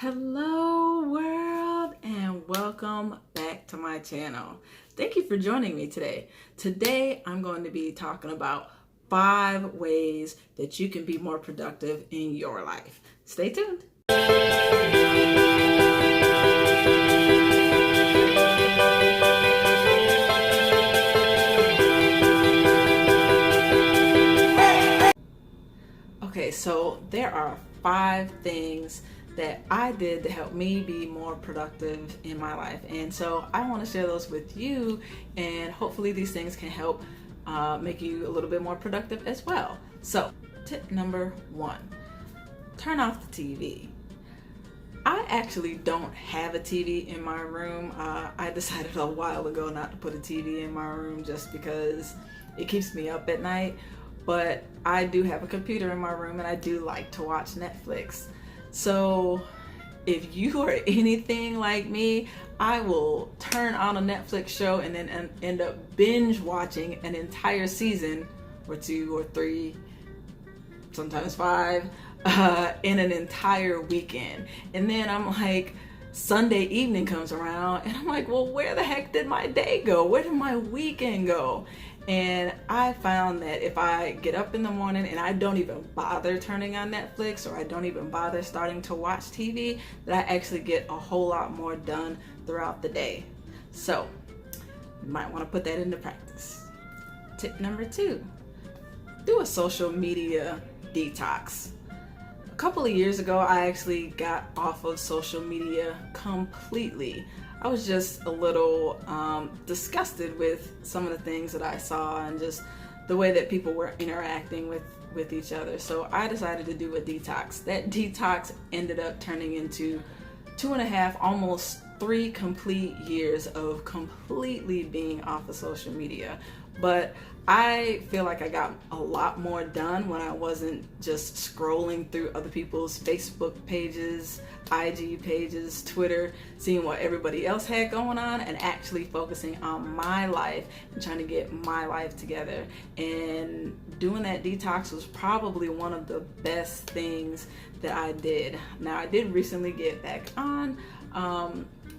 Hello world and welcome back to my channel. Thank you for joining me today. Today I'm going to be talking about 5 ways that you can be more productive in your life. Stay tuned. Okay, so there are 5 things that I did to help me be more productive in my life. And so I want to share those with you, and hopefully these things can help make you a little bit more productive as well. So tip number 1, turn off the TV. I actually don't have a TV in my room. I decided a while ago not to put a TV in my room just because it keeps me up at night. But I do have a computer in my room and I do like to watch Netflix. So if you are anything like me, I will turn on a Netflix show and then end up binge watching an entire season or 2 or 3, sometimes 5, in an entire weekend. And then I'm like, Sunday evening comes around and I'm like, well, where the heck did my day go? Where did my weekend go? And I found that if I get up in the morning and I don't even bother turning on Netflix, or I don't even bother starting to watch TV, that I actually get a whole lot more done throughout the day. So you might want to put that into practice. Tip number 2, do a social media detox. A couple of years ago, I actually got off of social media completely. I was just a little disgusted with some of the things that I saw and just the way that people were interacting with each other. So I decided to do a detox. That detox ended up turning into 2.5, almost 3 complete years of completely being off of social media. But I feel like I got a lot more done when I wasn't just scrolling through other people's Facebook pages, IG pages, Twitter, seeing what everybody else had going on, and actually focusing on my life and trying to get my life together. And doing that detox was probably one of the best things that I did. Now, I did recently get back on,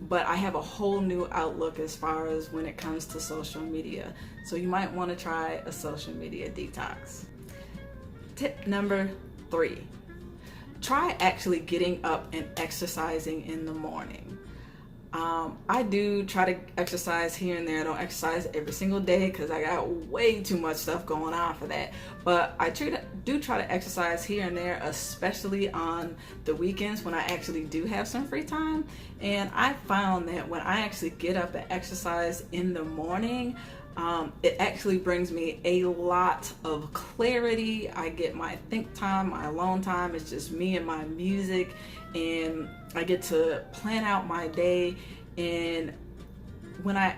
but I have a whole new outlook as far as when it comes to social media. So you might want to try a social media detox. Tip number 3, try actually getting up and exercising in the morning. I do try to exercise here and there. I don't exercise every single day because I got way too much stuff going on for that. But I do try to exercise here and there, especially on the weekends when I actually do have some free time. And I found that when I actually get up and exercise in the morning, it actually brings me a lot of clarity. I get my think time, my alone time. It's just me and my music, and I get to plan out my day. And when I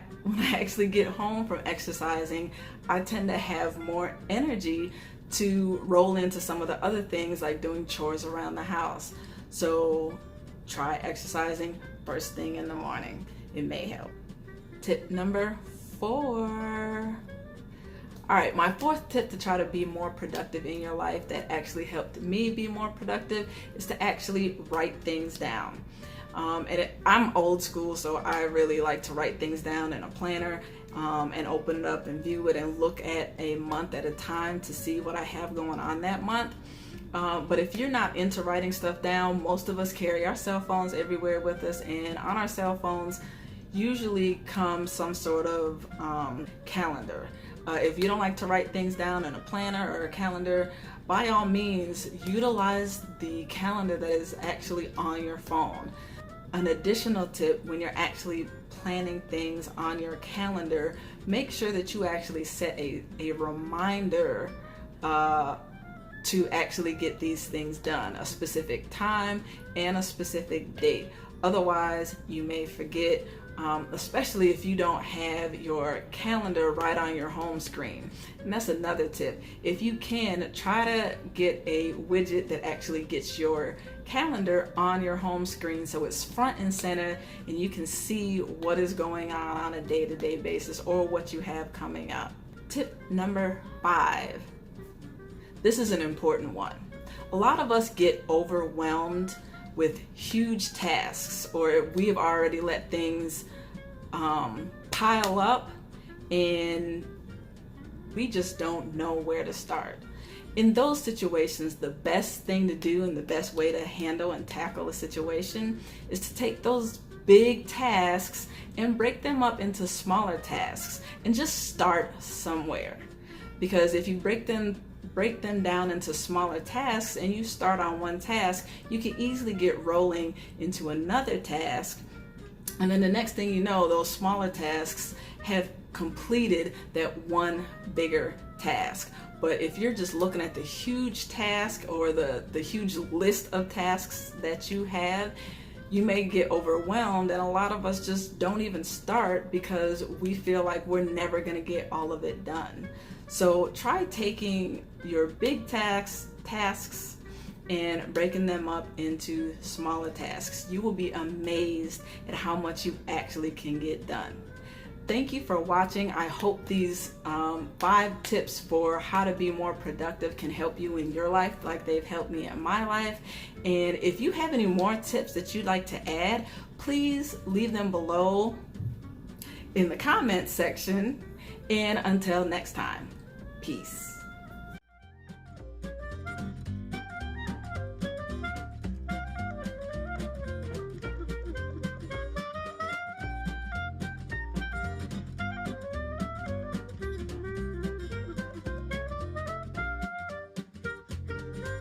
actually get home from exercising, I tend to have more energy to roll into some of the other things like doing chores around the house. So try exercising first thing in the morning. It may help. Tip number 4. All right, my 4th tip to try to be more productive in your life that actually helped me be more productive is to actually write things down. I'm old school, so I really like to write things down in a planner and open it up and view it and look at a month at a time to see what I have going on that month. But if you're not into writing stuff down, most of us carry our cell phones everywhere with us, and on our cell phones usually comes some sort of calendar. If you don't like to write things down in a planner or a calendar, by all means utilize the calendar that is actually on your phone. An additional tip, when you're actually planning things on your calendar, make sure that you actually set a reminder to actually get these things done, a specific time and a specific date. Otherwise, you may forget, especially if you don't have your calendar right on your home screen. And that's another tip. If you can, try to get a widget that actually gets your calendar on your home screen so it's front and center and you can see what is going on a day-to-day basis or what you have coming up. Tip number 5. This is an important one. A lot of us get overwhelmed with huge tasks, or we have already let things pile up and we just don't know where to start. In those situations, the best thing to do and the best way to handle and tackle a situation is to take those big tasks and break them up into smaller tasks and just start somewhere. Because if you break them down into smaller tasks and you start on one task, you can easily get rolling into another task. And then the next thing you know, those smaller tasks have completed that one bigger task. But if you're just looking at the huge task or the huge list of tasks that you have, you may get overwhelmed, and a lot of us just don't even start because we feel like we're never going to get all of it done. So try taking your big tasks and breaking them up into smaller tasks. You will be amazed at how much you actually can get done. Thank you for watching. I hope these 5 tips for how to be more productive can help you in your life like they've helped me in my life. And if you have any more tips that you'd like to add, please leave them below in the comments section. And until next time, peace.